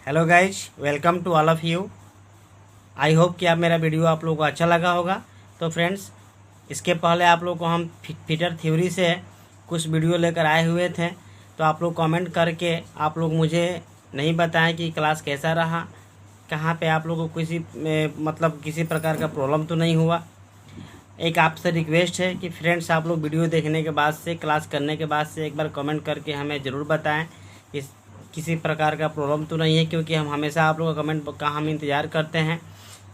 Hello guys, welcome to all of you. I hope कि मेरा video आप लोगों को अच्छा लगा होगा। तो फ्रेंड्स, इसके पहले आप लोग को हम फिटर थ्योरी से कुछ वीडियो लेकर आए हुए थे। तो आप लोग कमेंट करके आप लोग मुझे नहीं बताएं कि क्लास कैसा रहा, कहाँ पे आप लोगों को किसी प्रकार का प्रॉब्लम तो नहीं हुआ। एक आपसे रिक्वेस्ट है कि फ्रेंड्स, आप लोग वीडियो देखने के बाद से, क्लास करने के बाद से एक बार कमेंट करके हमें ज़रूर बताएं कि किसी प्रकार का प्रॉब्लम तो नहीं है, क्योंकि हम हमेशा आप लोगों का कमेंट का हम इंतज़ार करते हैं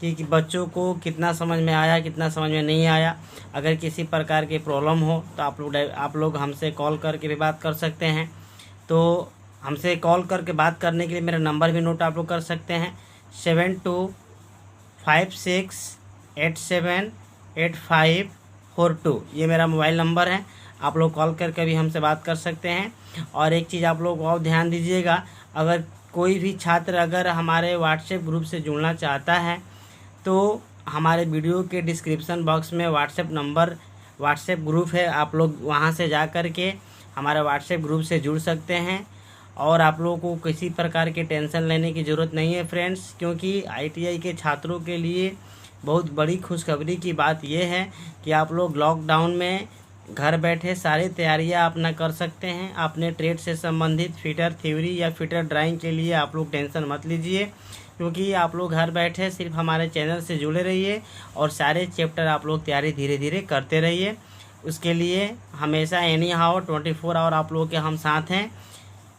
कि बच्चों को कितना समझ में आया, कितना समझ में नहीं आया। अगर किसी प्रकार की प्रॉब्लम हो तो आप लोग हमसे कॉल करके भी बात कर सकते हैं। तो हमसे कॉल करके बात करने के लिए मेरा नंबर भी नोट आप लोग कर सकते हैं, 7256878542। ये मेरा मोबाइल नंबर है। आप लोग कॉल करके भी हमसे बात कर सकते हैं। और एक चीज़ आप लोग और ध्यान दीजिएगा, अगर कोई भी छात्र अगर हमारे व्हाट्सएप ग्रुप से जुड़ना चाहता है तो हमारे वीडियो के डिस्क्रिप्शन बॉक्स में व्हाट्सएप ग्रुप है। आप लोग वहां से जा कर के हमारे व्हाट्सएप ग्रुप से जुड़ सकते हैं। और आप लोगों को किसी प्रकार की टेंशन लेने की ज़रूरत नहीं है फ्रेंड्स, क्योंकि आईटीआई के छात्रों के लिए बहुत बड़ी खुशखबरी की बात यह है कि आप लोग लॉकडाउन में घर बैठे सारी तैयारियां अपना कर सकते हैं। अपने ट्रेड से संबंधित फिटर थ्योरी या फिटर ड्राइंग के लिए आप लोग टेंशन मत लीजिए, क्योंकि आप लोग घर बैठे सिर्फ हमारे चैनल से जुड़े रहिए और सारे चैप्टर आप लोग तैयारी धीरे धीरे करते रहिए। उसके लिए हमेशा एनी हाउ 24 आवर आप लोगों के हम साथ हैं।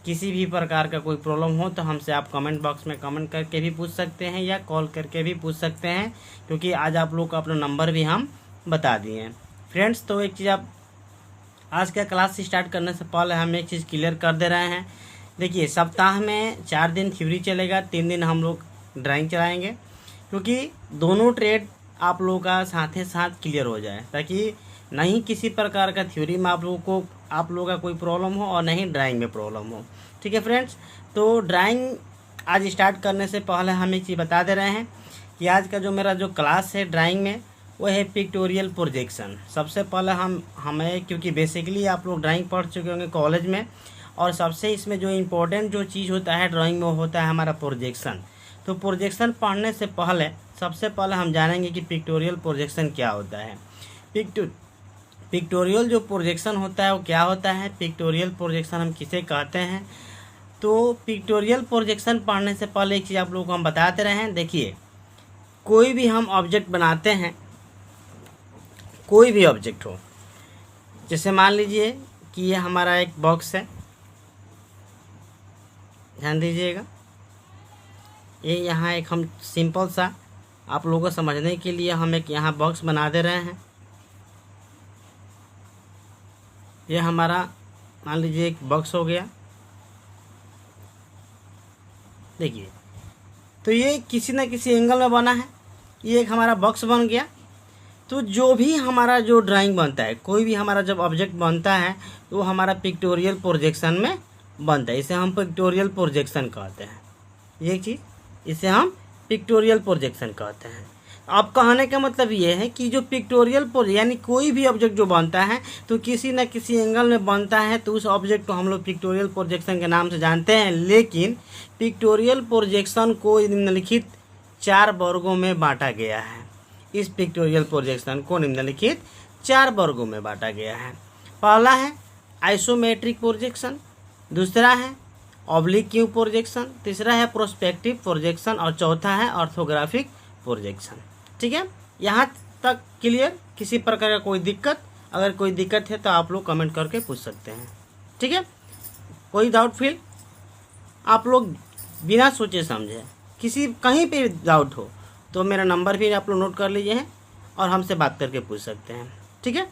किसी भी प्रकार का कोई प्रॉब्लम हो तो हमसे आप कमेंट बॉक्स में कमेंट करके भी पूछ सकते हैं या कॉल करके भी पूछ सकते हैं, क्योंकि आज आप लोग को अपना नंबर भी हम बता दिए हैं फ्रेंड्स। तो एक चीज़, आप आज का क्लास स्टार्ट करने से पहले हम एक चीज़ क्लियर कर दे रहे हैं। देखिए, सप्ताह में 4 दिन थ्योरी चलेगा, 3 दिन हम लोग ड्राइंग चलाएंगे, क्योंकि दोनों ट्रेड आप लोगों का साथ ही साथ क्लियर हो जाए, ताकि नहीं किसी प्रकार का थ्योरी में आप लोगों का कोई प्रॉब्लम हो और नहीं ड्राइंग में प्रॉब्लम हो। ठीक है फ्रेंड्स। तो ड्राइंग आज स्टार्ट करने से पहले हम एक चीज़ बता दे रहे हैं कि आज का मेरा जो क्लास है ड्राइंग में, वो है पिक्टोरियल प्रोजेक्शन। सबसे पहले हमें क्योंकि बेसिकली आप लोग ड्राइंग पढ़ चुके होंगे कॉलेज में, और सबसे इसमें जो इम्पोर्टेंट जो चीज़ होता है ड्राइंग में, वो होता है हमारा प्रोजेक्शन। तो प्रोजेक्शन पढ़ने से पहले सबसे पहले हम जानेंगे कि पिक्टोरियल प्रोजेक्शन क्या होता है। पिक्टोरियल जो प्रोजेक्शन होता है वो क्या होता है, पिक्टोरियल प्रोजेक्शन हम किसे कहते हैं। तो पिक्टोरियल प्रोजेक्शन पढ़ने से पहले एक चीज़ आप लोगों को हम बताते रहे हैं। देखिए, कोई भी हम ऑब्जेक्ट बनाते हैं, कोई भी ऑब्जेक्ट हो, जैसे मान लीजिए कि ये हमारा एक बॉक्स है, ध्यान दीजिएगा। ये यहाँ एक हम सिंपल सा आप लोगों को समझने के लिए हम एक यहाँ बॉक्स बना दे रहे हैं। ये हमारा मान लीजिए एक बॉक्स हो गया। देखिए, तो ये किसी न किसी एंगल में बना है, ये एक हमारा बॉक्स बन गया। तो जो भी हमारा जो ड्राइंग बनता है, कोई भी हमारा जब ऑब्जेक्ट बनता है तो वो हमारा पिक्टोरियल प्रोजेक्शन में बनता है। इसे हम पिक्टोरियल प्रोजेक्शन कहते हैं। ये चीज़, इसे हम पिक्टोरियल प्रोजेक्शन कहते हैं। अब कहने का मतलब ये है कि जो पिक्टोरियल यानी कोई भी ऑब्जेक्ट जो बनता है तो किसी न किसी एंगल में बनता है, तो उस ऑब्जेक्ट को हम लोग पिक्टोरियल प्रोजेक्शन के नाम से जानते हैं। लेकिन पिक्टोरियल प्रोजेक्शन को निम्नलिखित 4 वर्गों में बांटा गया है। इस पिक्टोरियल प्रोजेक्शन को निम्नलिखित 4 वर्गों में बांटा गया है। पहला है आइसोमेट्रिक प्रोजेक्शन, दूसरा है ऑब्लिक्यू प्रोजेक्शन, तीसरा है प्रोस्पेक्टिव प्रोजेक्शन और चौथा है ऑर्थोग्राफिक प्रोजेक्शन। ठीक है, यहाँ तक क्लियर? किसी प्रकार का कोई दिक्कत? अगर कोई दिक्कत है तो आप लोग कमेंट करके पूछ सकते हैं। ठीक है, कोई डाउट फील आप लोग बिना सोचे समझे, कहीं पे डाउट हो तो मेरा नंबर भी आप लोग नोट कर लीजिए हैं और हमसे बात करके पूछ सकते हैं। ठीक है,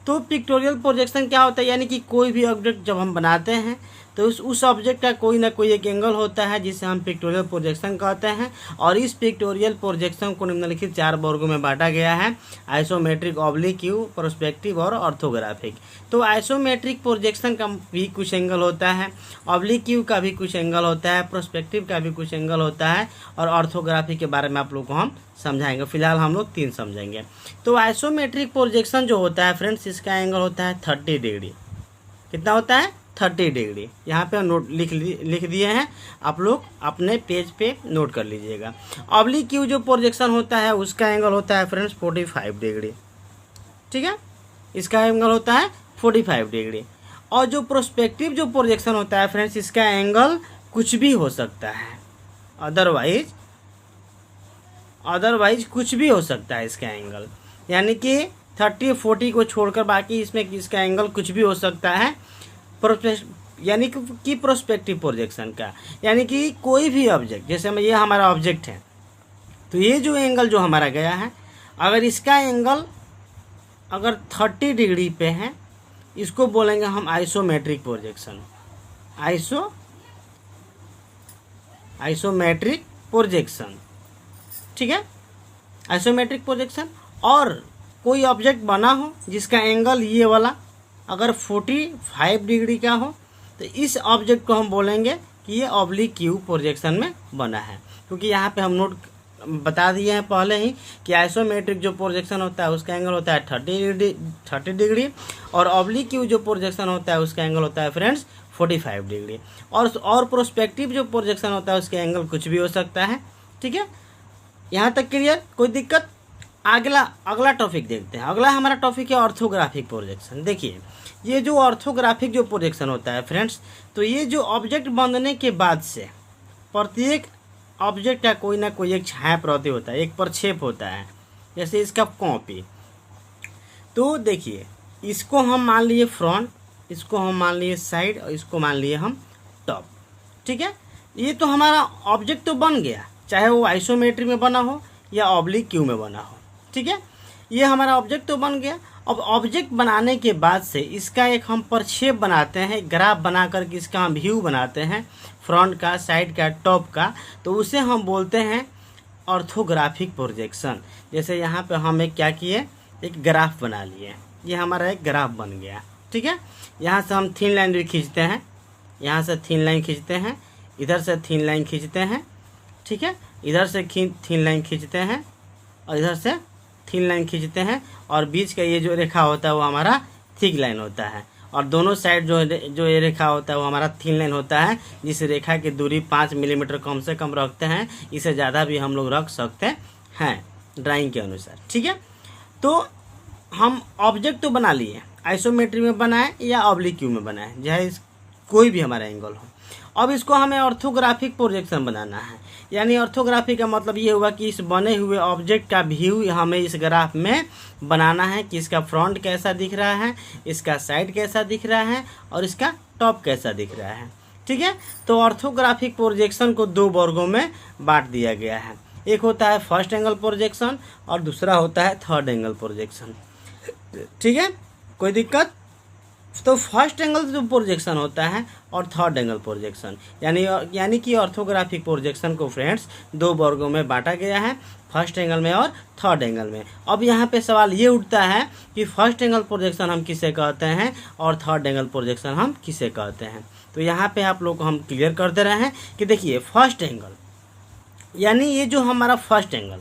तो पिक्टोरियल प्रोजेक्शन क्या होता है, यानी कि कोई भी ऑब्जेक्ट जब हम बनाते हैं तो उस ऑब्जेक्ट का कोई ना कोई एक एंगल होता है जिसे हम पिक्टोरियल प्रोजेक्शन कहते हैं। और इस पिक्टोरियल प्रोजेक्शन को निम्नलिखित 4 वर्गों में बांटा गया है: आइसोमेट्रिक, ऑब्लिक्यू, प्रोस्पेक्टिव और ऑर्थोग्राफिक। तो आइसोमेट्रिक प्रोजेक्शन का भी कुछ एंगल होता है, ऑब्लिक्यू का भी कुछ एंगल होता है, प्रोस्पेक्टिव का भी कुछ एंगल होता है, और ऑर्थोग्राफिक के बारे में आप लोग को हम समझाएंगे। फिलहाल हम लोग 3 समझेंगे। तो आइसोमेट्रिक प्रोजेक्शन जो होता है फ्रेंड्स, इसका एंगल होता है 30 डिग्री। कितना होता है? 30 डिग्री। यहाँ पे नोट लिख दिए हैं, आप लोग अपने पेज पे नोट कर लीजिएगा। ऑब्लिक क्यू जो प्रोजेक्शन होता है उसका एंगल होता है फ्रेंड्स 45 डिग्री, ठीक है, इसका एंगल होता है 45 डिग्री। और जो प्रोस्पेक्टिव जो प्रोजेक्शन होता है फ्रेंड्स, इसका एंगल कुछ भी हो सकता है, अदरवाइज कुछ भी हो सकता है इसका एंगल, यानी कि 30-40 को छोड़कर बाकी इसमें इसका एंगल कुछ भी हो सकता है यानी कि प्रोस्पेक्टिव प्रोजेक्शन का। यानी कि कोई भी ऑब्जेक्ट, जैसे ये हमारा ऑब्जेक्ट है, तो ये जो एंगल जो हमारा गया है, अगर इसका एंगल अगर 30 डिग्री पे है, इसको बोलेंगे हम आइसोमेट्रिक प्रोजेक्शन, आइसोमेट्रिक प्रोजेक्शन, ठीक है, आइसोमेट्रिक प्रोजेक्शन। और कोई ऑब्जेक्ट बना हो जिसका एंगल ये वाला अगर 45 डिग्री का हो, तो इस ऑब्जेक्ट को हम बोलेंगे कि ये ऑब्लिक क्यू प्रोजेक्शन में बना है, क्योंकि यहाँ पे हम नोट बता दिए हैं पहले ही कि आइसोमेट्रिक जो प्रोजेक्शन होता है उसका एंगल होता है 30 डिग्री, और ऑब्लिक क्यू जो प्रोजेक्शन होता है उसका एंगल होता है फ्रेंड्स 45 डिग्री। और प्रोस्पेक्टिव जो प्रोजेक्शन होता है उसका एंगल कुछ भी हो सकता है, ठीक है, यहाँ तक क्लियर, कोई दिक्कत। अगला टॉपिक देखते हैं। अगला हमारा टॉपिक है ऑर्थोग्राफिक प्रोजेक्शन। देखिए, ये जो ऑर्थोग्राफिक जो प्रोजेक्शन होता है फ्रेंड्स, तो ये जो ऑब्जेक्ट बनने के बाद से प्रत्येक ऑब्जेक्ट का कोई ना कोई एक छाया प्रति होता है, एक प्रक्षेप होता है, जैसे इसका कॉपी। तो देखिए, इसको हम मान लिए फ्रंट, इसको हम मान लिए साइड, और इसको मान लिए हम टॉप, ठीक है। ये तो हमारा ऑब्जेक्ट तो बन गया, चाहे वो आइसोमेट्री में बना हो या ऑब्लिक क्यू में बना हो, ठीक है, ये हमारा ऑब्जेक्ट तो बन गया। अब ऑब्जेक्ट बनाने के बाद से इसका एक हम प्रक्षेप बनाते हैं, ग्राफ बना करके इसका हम व्यू बनाते हैं, फ्रंट का, साइड का, टॉप का, तो उसे हम बोलते हैं ऑर्थोग्राफिक प्रोजेक्शन। जैसे यहाँ पे हम एक क्या किए, एक ग्राफ बना लिए, ये हमारा एक ग्राफ बन गया, ठीक है। यहाँ से हम थिन लाइन भी खींचते हैं, यहाँ से थिन लाइन खींचते हैं, इधर से थिन लाइन खींचते हैं, ठीक है, इधर से थिन लाइन खींचते हैं, और इधर से थिन लाइन खींचते हैं, और बीच का ये जो रेखा होता है वो हमारा थिक लाइन होता है, और दोनों साइड जो ये रेखा होता है वो हमारा थिन लाइन होता है, जिस रेखा की दूरी 5 मिलीमीटर कम से कम रखते हैं, इससे ज़्यादा भी हम लोग रख सकते हैं ड्राइंग के अनुसार, ठीक है। तो हम ऑब्जेक्ट तो बना लिए, आइसोमेट्री में बनाए या ऑब्लिक क्यू में बनाए, चाहे कोई भी हमारा एंगल हो। अब इसको हमें ऑर्थोग्राफिक प्रोजेक्शन बनाना है, यानी ऑर्थोग्राफी का मतलब ये हुआ कि इस बने हुए ऑब्जेक्ट का व्यू हमें इस ग्राफ में बनाना है कि इसका फ्रंट कैसा दिख रहा है, इसका साइड कैसा दिख रहा है, और इसका टॉप कैसा दिख रहा है, ठीक है। तो ऑर्थोग्राफिक प्रोजेक्शन को 2 वर्गों में बांट दिया गया है, एक होता है फर्स्ट एंगल प्रोजेक्शन और दूसरा होता है थर्ड एंगल प्रोजेक्शन, ठीक है, कोई दिक्कत। तो फर्स्ट एंगल जो प्रोजेक्शन होता है और थर्ड एंगल प्रोजेक्शन, यानी कि ऑर्थोग्राफिक प्रोजेक्शन को फ्रेंड्स 2 वर्गों में बांटा गया है, फर्स्ट एंगल में और थर्ड एंगल में। अब यहाँ पे सवाल ये उठता है कि फर्स्ट एंगल प्रोजेक्शन हम किसे कहते हैं और थर्ड एंगल प्रोजेक्शन हम किसे कहते हैं। तो यहाँ पे आप लोग को हम क्लियर कर दे रहे हैं कि देखिए, फर्स्ट एंगल यानी ये जो हमारा फर्स्ट एंगल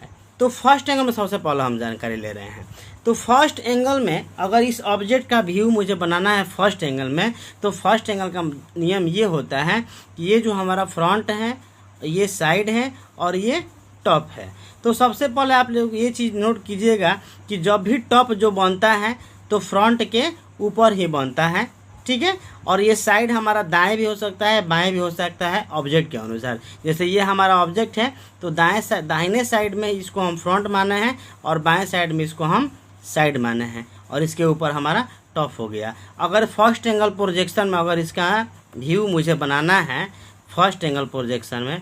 है, तो फर्स्ट एंगल में सबसे पहले हम जानकारी ले रहे हैं। तो फर्स्ट एंगल में अगर इस ऑब्जेक्ट का व्यू मुझे बनाना है फर्स्ट एंगल में, तो फर्स्ट एंगल का नियम ये होता है कि ये जो हमारा फ्रंट है, ये साइड है और ये टॉप है। तो सबसे पहले आप लोग ये चीज़ नोट कीजिएगा कि जब भी टॉप जो बनता है तो फ्रंट के ऊपर ही बनता है, ठीक है। और ये साइड हमारा दाएं भी हो सकता है, बाएं भी हो सकता है ऑब्जेक्ट के अनुसार। जैसे ये हमारा ऑब्जेक्ट है तो दाहिने साइड में इसको हम फ्रंट माने हैं और बाएं साइड में इसको हम साइड माने हैं, और इसके ऊपर हमारा टॉप हो गया। अगर फर्स्ट एंगल प्रोजेक्शन में अगर इसका व्यू मुझे बनाना है फर्स्ट एंगल प्रोजेक्शन में,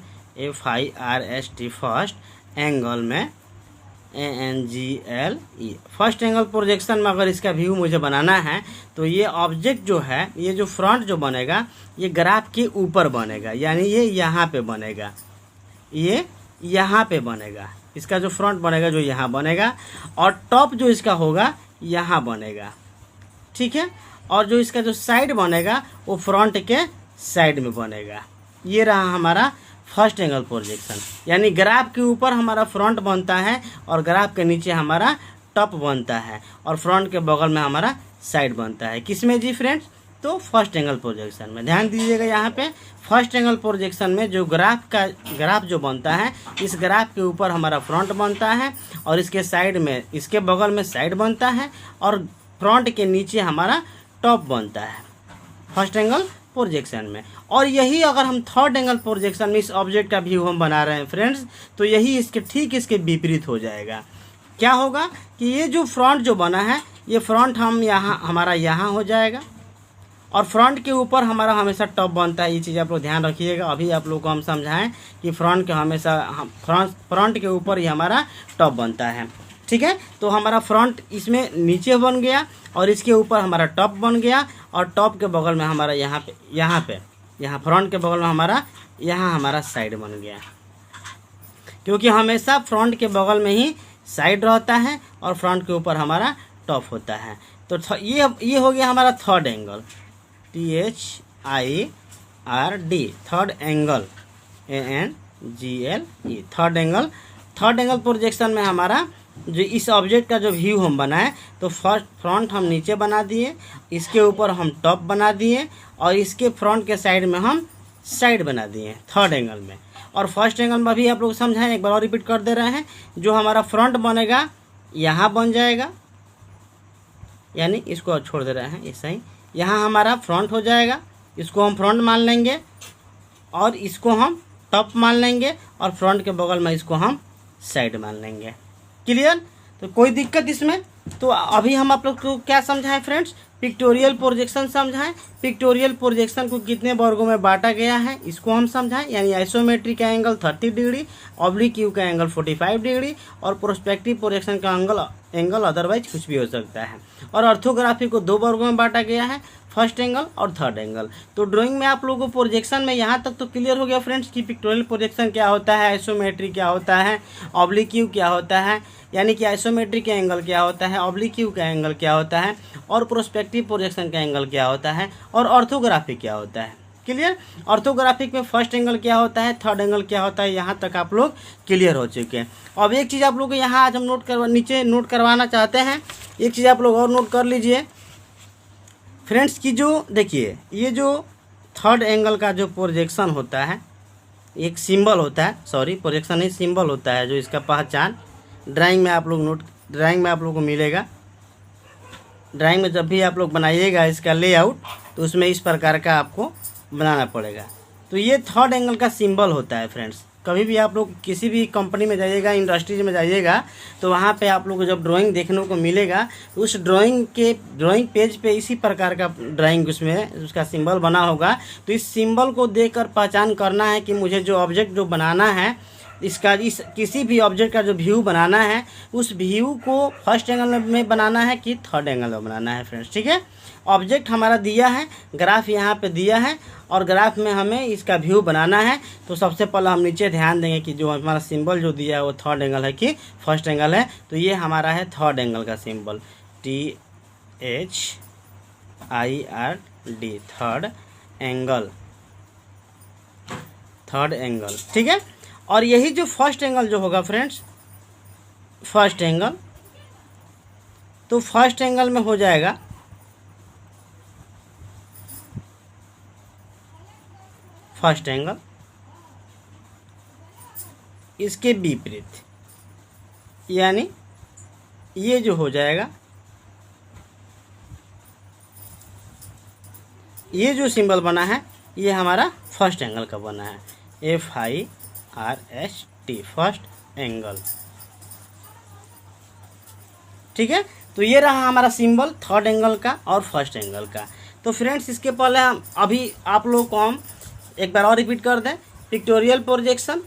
FIRST फर्स्ट एंगल में, ANGLE फर्स्ट एंगल प्रोजेक्शन में अगर इसका व्यू मुझे बनाना है, तो ये ऑब्जेक्ट जो है, ये जो फ्रंट जो बनेगा ये ग्राफ के ऊपर बनेगा, यानी ये यहाँ पे बनेगा, ये यहाँ पे बनेगा, इसका जो फ्रंट बनेगा जो यहाँ बनेगा, और टॉप जो इसका होगा यहाँ बनेगा, ठीक है। और जो इसका जो साइड बनेगा वो फ्रंट के साइड में बनेगा। ये रहा हमारा फर्स्ट एंगल प्रोजेक्शन, यानी ग्राफ के ऊपर हमारा फ्रंट बनता है और ग्राफ के नीचे हमारा टॉप बनता है और फ्रंट के बगल में हमारा साइड बनता है। किसमें जी फ्रेंड्स? तो फर्स्ट एंगल प्रोजेक्शन में ध्यान दीजिएगा। यहाँ पे फर्स्ट एंगल प्रोजेक्शन में जो ग्राफ जो बनता है, इस ग्राफ के ऊपर हमारा फ्रंट बनता है और इसके साइड में, इसके बगल में साइड बनता है और फ्रंट के नीचे हमारा टॉप बनता है फर्स्ट एंगल प्रोजेक्शन में। और यही अगर हम थर्ड एंगल प्रोजेक्शन में इस ऑब्जेक्ट का व्यू हम बना रहे हैं फ्रेंड्स, तो यही इसके ठीक इसके विपरीत हो जाएगा। क्या होगा कि ये जो फ्रंट जो बना है, ये फ्रंट हम यहाँ हमारा यहाँ हो जाएगा और फ्रंट के ऊपर हमारा हमेशा टॉप बनता है। ये चीज़ आप लोग ध्यान रखिएगा। अभी आप लोग को हम समझाएं कि फ्रंट के हमेशा फ्रंट के ऊपर ही हमारा टॉप बनता है, ठीक है। तो हमारा फ्रंट इसमें नीचे बन गया और इसके ऊपर हमारा टॉप बन गया और टॉप के बगल में हमारा यहाँ फ्रंट के बगल में हमारा साइड बन गया, क्योंकि हमेशा फ्रंट के बगल में ही साइड रहता है और फ्रंट के ऊपर हमारा टॉप होता है। तो ये हो गया हमारा third angle, THIRD, third angle, ANGLE, third angle. Third angle projection में हमारा जो इस ऑब्जेक्ट का जो व्यू हम बनाए, तो फर्स्ट फ्रंट हम नीचे बना दिए, इसके ऊपर हम टॉप बना दिए और इसके फ्रंट के साइड में हम साइड बना दिए थर्ड एंगल में। और फर्स्ट एंगल में भी आप लोग समझाएं, एक बार और रिपीट कर दे रहे हैं। जो हमारा फ्रंट बनेगा यहाँ बन जाएगा, यानी इसको छोड़ दे रहे हैं ऐसा ही, यहाँ हमारा फ्रंट हो जाएगा, इसको हम फ्रंट मान लेंगे और इसको हम टॉप मान लेंगे और फ्रंट के बगल में इसको हम साइड मान लेंगे। क्लियर? तो कोई दिक्कत इसमें? तो अभी हम आप लोग को क्या समझाएं फ्रेंड्स, पिक्टोरियल प्रोजेक्शन समझाएं। पिक्टोरियल प्रोजेक्शन को कितने वर्गों में बांटा गया है इसको हम समझाएं, यानी आइसोमेट्रिक का एंगल 30 डिग्री, ऑब्लिक व्यू का एंगल 45 डिग्री और प्रोस्पेक्टिव प्रोजेक्शन का एंगल अदरवाइज कुछ भी हो सकता है। और ऑर्थोग्राफी को 2 वर्गों में बांटा गया है, फर्स्ट एंगल और थर्ड एंगल। तो ड्राइंग में आप लोगों को प्रोजेक्शन में यहाँ तक तो क्लियर हो गया फ्रेंड्स कि पिक्टोरियल प्रोजेक्शन क्या होता है, आइसोमेट्रिक क्या होता है, ऑब्लिक व्यू क्या होता है, यानी कि आइसोमेट्रिक का एंगल क्या होता है, ऑब्लिक व्यू का एंगल क्या होता है और प्रोस्पेक्टिव प्रोजेक्शन का एंगल क्या होता है और ऑर्थोग्राफिक क्या होता है। क्लियर? ऑर्थोग्राफिक में फर्स्ट एंगल क्या होता है, थर्ड एंगल क्या होता है, यहाँ तक आप लोग क्लियर हो चुके हैं। अब एक चीज़ आप लोग को यहाँ आज हम नीचे नोट करवाना चाहते हैं, एक चीज़ आप लोग और नोट कर लीजिए फ्रेंड्स की जो देखिए, ये जो थर्ड एंगल का जो प्रोजेक्शन होता है, एक सिंबल होता है, सॉरी प्रोजेक्शन नहीं सिंबल होता है, जो इसका पहचान ड्राइंग में आप लोग को मिलेगा। ड्राइंग में जब भी आप लोग बनाइएगा इसका लेआउट, तो उसमें इस प्रकार का आपको बनाना पड़ेगा। तो ये थर्ड एंगल का सिंबल होता है फ्रेंड्स। कभी भी आप लोग किसी भी कंपनी में जाइएगा, इंडस्ट्रीज में जाइएगा, तो वहाँ पे आप लोग को जब ड्राइंग देखने को मिलेगा, तो उस ड्राइंग पेज पे इसी प्रकार का ड्राइंग उसमें उसका सिंबल बना होगा। तो इस सिंबल को देखकर पहचान करना है कि मुझे जो ऑब्जेक्ट जो बनाना है, किसी भी ऑब्जेक्ट का जो व्यू बनाना है, उस व्यू को फर्स्ट एंगल में बनाना है कि थर्ड एंगल में बनाना है फ्रेंड्स। ठीक है? ऑब्जेक्ट हमारा दिया है, ग्राफ यहाँ पे दिया है और ग्राफ में हमें इसका व्यू बनाना है। तो सबसे पहले हम नीचे ध्यान देंगे कि जो हमारा सिंबल जो दिया है वो थर्ड एंगल है कि फर्स्ट एंगल है। तो ये हमारा है थर्ड एंगल का सिंबल, THIRD, थर्ड एंगल। ठीक है? और यही जो फर्स्ट एंगल जो होगा फ्रेंड्स, फर्स्ट एंगल, तो फर्स्ट एंगल में हो जाएगा फर्स्ट एंगल, इसके विपरीत, यानी ये जो हो जाएगा, ये जो सिंबल बना है ये हमारा फर्स्ट एंगल का बना है, FIRST, फर्स्ट एंगल। ठीक है? तो ये रहा हमारा सिंबल थर्ड एंगल का और फर्स्ट एंगल का। तो फ्रेंड्स इसके पहले हम अभी आप लोगों को हम एक बार और रिपीट कर दें, पिक्टोरियल प्रोजेक्शन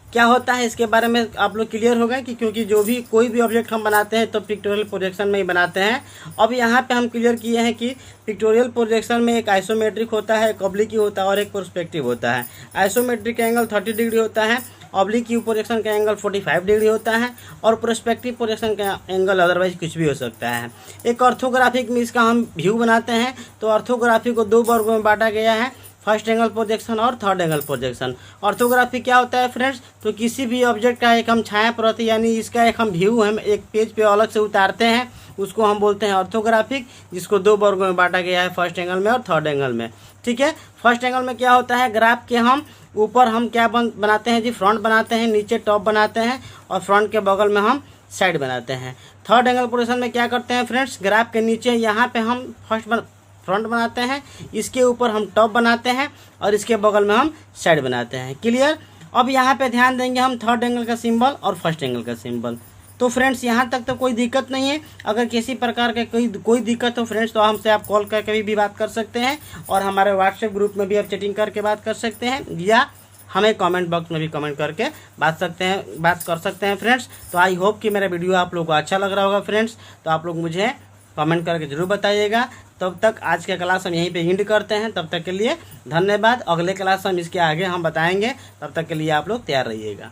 क्या होता है इसके बारे में आप लोग क्लियर हो गए कि क्योंकि जो भी कोई भी ऑब्जेक्ट हम बनाते हैं तो पिक्टोरियल प्रोजेक्शन में ही बनाते हैं। अब यहाँ पे हम क्लियर किए हैं कि पिक्टोरियल प्रोजेक्शन में एक आइसोमेट्रिक होता है, एक ऑब्लिक होता है और एक पर्सपेक्टिव होता है। आइसोमेट्रिक का एंगल 30 डिग्री होता है, ऑब्लिक प्रोजेक्शन का एंगल 45 डिग्री होता है और पर्सपेक्टिव प्रोजेक्शन का एंगल अदरवाइज कुछ भी हो सकता है। एक ऑर्थोग्राफिक में इसका हम व्यू बनाते हैं। तो ऑर्थोग्राफी को 2 वर्गों में बांटा गया है, फर्स्ट एंगल प्रोजेक्शन और थर्ड एंगल प्रोजेक्शन। ऑर्थोग्राफी क्या होता है फ्रेंड्स? तो किसी भी ऑब्जेक्ट का एक हम छाया प्रति, यानी इसका एक हम व्यू हम एक पेज पे अलग से उतारते हैं, उसको हम बोलते हैं ऑर्थोग्राफिक, जिसको दो वर्गों में बांटा गया है, फर्स्ट एंगल में और थर्ड एंगल में। ठीक है, फर्स्ट एंगल में क्या होता है, ग्राफ के हम ऊपर हम क्या बनाते हैं जी, फ्रंट बनाते हैं, नीचे टॉप बनाते हैं और फ्रंट के बगल में हम साइड बनाते हैं। थर्ड एंगल पोजीशन में क्या करते हैं फ्रेंड्स, ग्राफ के नीचे यहाँ पे हम फ्रंट बनाते हैं, इसके ऊपर हम टॉप बनाते हैं और इसके बगल में हम साइड बनाते हैं। क्लियर। अब यहाँ पे ध्यान देंगे हम थर्ड एंगल का सिंबल और फर्स्ट एंगल का सिंबल। तो फ्रेंड्स यहाँ तक तो कोई दिक्कत नहीं है। अगर किसी प्रकार के कोई दिक्कत हो फ्रेंड्स तो हमसे आप कॉल करके भी बात कर सकते हैं और हमारे व्हाट्सएप ग्रुप में भी आप चैटिंग करके बात कर सकते हैं, या हमें कमेंट बॉक्स में भी कमेंट करके बात कर सकते हैं फ्रेंड्स। तो आई होप कि मेरा वीडियो आप लोगों को अच्छा लग रहा होगा फ्रेंड्स। तो आप लोग मुझे कमेंट करके ज़रूर बताइएगा। तब तक आज का क्लास हम यहीं पे एंड करते हैं। तब तक के लिए धन्यवाद। अगले क्लास हम इसके आगे हम बताएंगे, तब तक के लिए आप लोग तैयार रहिएगा।